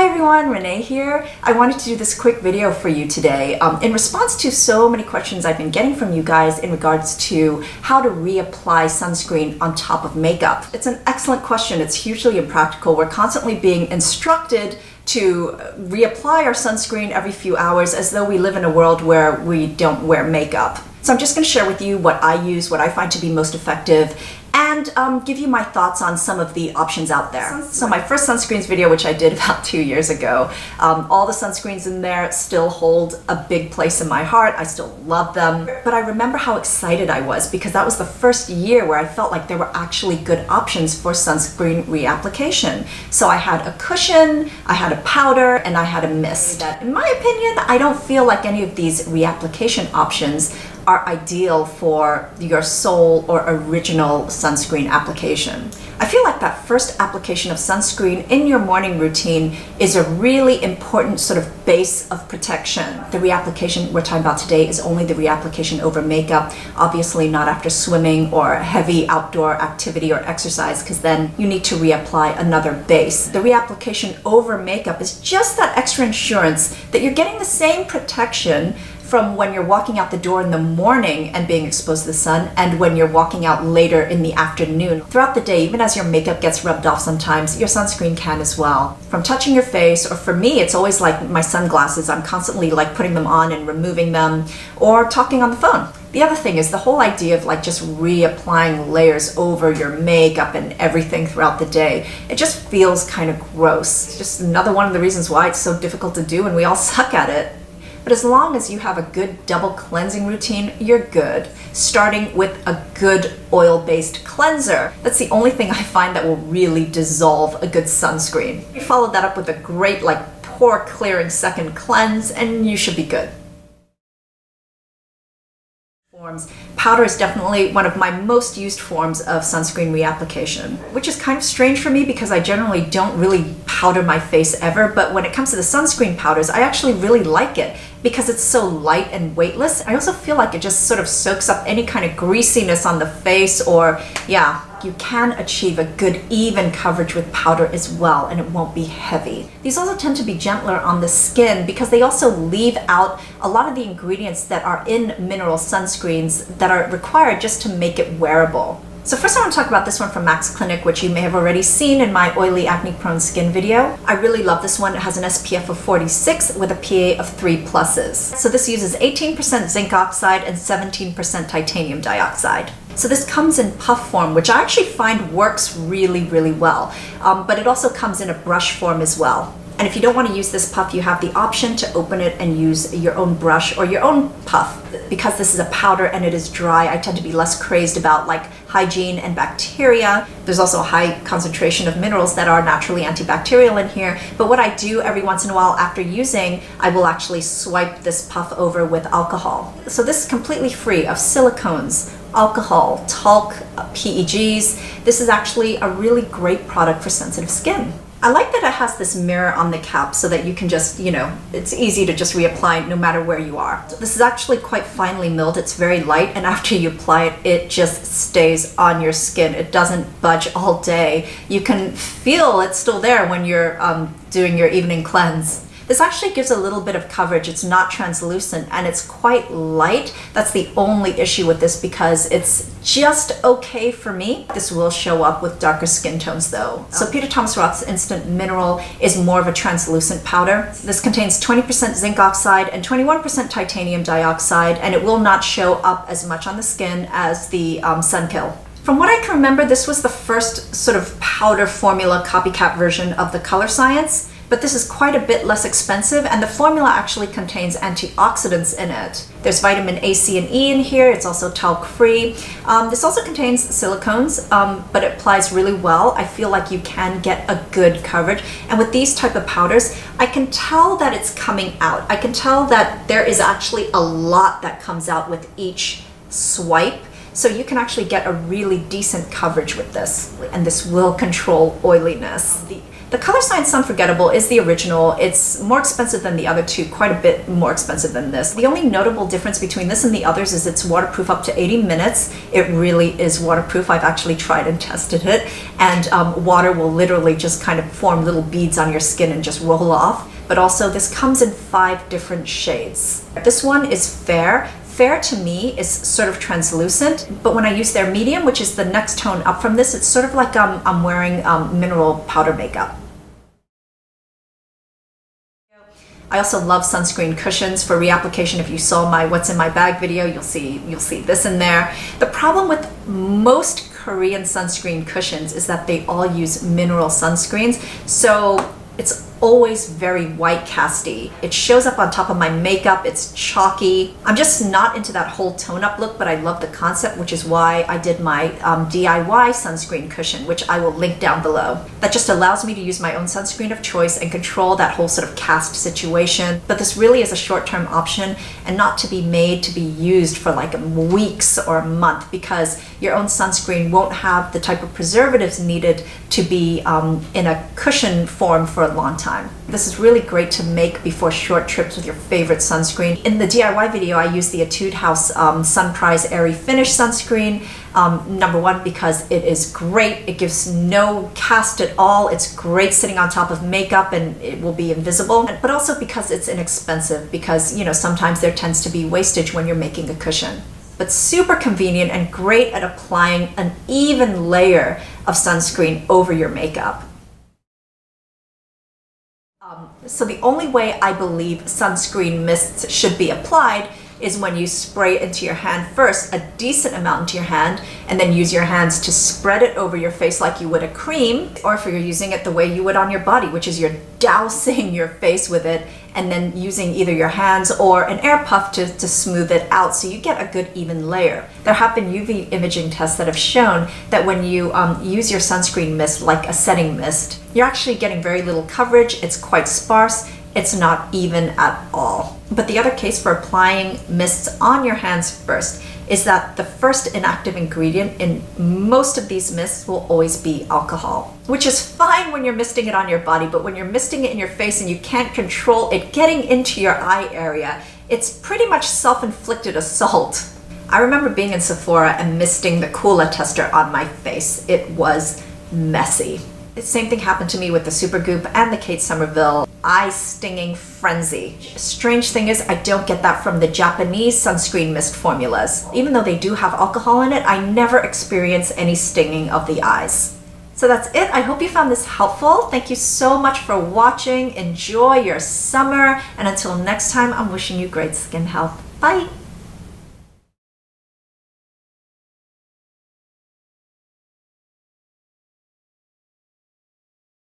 Hi everyone, Renee here. I wanted to do this quick video for you today in response to so many questions I've been getting from you guys in regards to how to reapply sunscreen on top of makeup. It's an excellent question. It's hugely impractical. We're constantly being instructed to reapply our sunscreen every few hours as though we live in a world where we don't wear makeup. So I'm just going to share with you what I use, what I find to be most effective, and give you my thoughts on some of the options out there. So my first sunscreens video, which I did about 2 years ago, all the sunscreens in there still hold a big place in my heart. I still love them. But I remember how excited I was because that was the first year where I felt like there were actually good options for sunscreen reapplication. So I had a cushion, I had a powder, and I had a mist. In my opinion, I don't feel like any of these reapplication options are ideal for your sole or original sunscreen application. I feel like that first application of sunscreen in your morning routine is a really important sort of base of protection. The reapplication we're talking about today is only the reapplication over makeup, obviously not after swimming or heavy outdoor activity or exercise, because then you need to reapply another base. The reapplication over makeup is just that extra insurance that you're getting the same protection from when you're walking out the door in the morning and being exposed to the sun and when you're walking out later in the afternoon. Throughout the day, even as your makeup gets rubbed off sometimes, your sunscreen can as well. From touching your face, or for me, it's always like my sunglasses. I'm constantly like putting them on and removing them, or talking on the phone. The other thing is the whole idea of like just reapplying layers over your makeup and everything throughout the day. It just feels kind of gross. It's just another one of the reasons why it's so difficult to do and we all suck at it. But as long as you have a good double cleansing routine, you're good. Starting with a good oil-based cleanser. That's the only thing I find that will really dissolve a good sunscreen. You follow that up with a great like pore clearing second cleanse and you should be good. Powder is definitely one of my most used forms of sunscreen reapplication, which is kind of strange for me because I generally don't really powder my face ever, but when it comes to the sunscreen powders, I actually really like it because it's so light and weightless. I also feel like it just sort of soaks up any kind of greasiness on the face, or yeah, you can achieve a good even coverage with powder as well, and it won't be heavy. These also tend to be gentler on the skin because they also leave out a lot of the ingredients that are in mineral sunscreens that are required just to make it wearable. So first I want to talk about this one from Max Clinic, which you may have already seen in my oily acne prone skin video. I really love this one. It has an SPF of 46 with a PA of 3+. So this uses 18% zinc oxide and 17% titanium dioxide. So this comes in puff form, which I actually find works really, really well. But it also comes in a brush form as well. And if you don't want to use this puff, you have the option to open it and use your own brush or your own puff. Because this is a powder and it is dry, I tend to be less crazed about like hygiene and bacteria. There's also a high concentration of minerals that are naturally antibacterial in here. But what I do every once in a while after using, I will actually swipe this puff over with alcohol. So this is completely free of silicones, alcohol, talc, PEGs. This is actually a really great product for sensitive skin. I like that it has this mirror on the cap so that you can just, it's easy to just reapply no matter where you are. This is actually quite finely milled. It's very light, and after you apply it, it just stays on your skin. It doesn't budge all day. You can feel it's still there when you're doing your evening cleanse. This actually gives a little bit of coverage. It's not translucent and it's quite light. That's the only issue with this because it's just okay for me. This will show up with darker skin tones though. So Peter Thomas Roth's Instant Mineral is more of a translucent powder. This contains 20% zinc oxide and 21% titanium dioxide, and it will not show up as much on the skin as the Sunkill. From what I can remember, this was the first sort of powder formula copycat version of the Colorscience. But this is quite a bit less expensive, and the formula actually contains antioxidants in it. There's vitamin A, C, and E in here. It's also talc-free. This also contains silicones, but it applies really well. I feel like you can get a good coverage. And with these type of powders, I can tell that it's coming out. I can tell that there is actually a lot that comes out with each swipe. So you can actually get a really decent coverage with this, and this will control oiliness. The Colorscience Unforgettable is the original. It's more expensive than the other two, quite a bit more expensive than this. The only notable difference between this and the others is it's waterproof up to 80 minutes. It really is waterproof. I've actually tried and tested it, and water will literally just kind of form little beads on your skin and just roll off. But also this comes in 5 different shades. This one is fair. Fair to me is sort of translucent, but when I use their medium, which is the next tone up from this, it's sort of like I'm wearing mineral powder makeup. I also love Sunscreen Cushions for reapplication. If you saw my What's in My Bag video, you'll see this in there. The problem with most Korean sunscreen cushions is that they all use mineral sunscreens, so it's always very white casty. It shows up on top of my makeup, it's chalky. I'm just not into that whole tone up look, but I love the concept, which is why I did my DIY sunscreen cushion, which I will link down below. That just allows me to use my own sunscreen of choice and control that whole sort of cast situation. But this really is a short-term option and not to be made to be used for like weeks or a month, because your own sunscreen won't have the type of preservatives needed to be in a cushion form for a long time. This is really great to make before short trips with your favorite sunscreen. In the DIY video, I used the Etude House Sun Prize Airy Finish sunscreen. Number one, because it is great. It gives no cast at all. It's great sitting on top of makeup and it will be invisible. But also because it's inexpensive, because sometimes there tends to be wastage when you're making a cushion. But super convenient and great at applying an even layer of sunscreen over your makeup. So the only way I believe sunscreen mists should be applied is when you spray it into your hand first, a decent amount into your hand, and then use your hands to spread it over your face like you would a cream, or if you're using it the way you would on your body, which is you're dousing your face with it and then using either your hands or an air puff to smooth it out so you get a good even layer. There have been UV imaging tests that have shown that when you use your sunscreen mist like a setting mist, you're actually getting very little coverage, it's quite sparse, it's not even at all. But the other case for applying mists on your hands first is that the first inactive ingredient in most of these mists will always be alcohol, which is fine when you're misting it on your body, but when you're misting it in your face and you can't control it getting into your eye area, it's pretty much self-inflicted assault. I remember being in Sephora and misting the Coola tester on my face. It was messy. The same thing happened to me with the Supergoop and the Kate Somerville eye stinging frenzy. Strange thing is, I don't get that from the Japanese sunscreen mist formulas. Even though they do have alcohol in it, I never experience any stinging of the eyes. So that's it. I hope you found this helpful. Thank you so much for watching. Enjoy your summer. And until next time, I'm wishing you great skin health. Bye.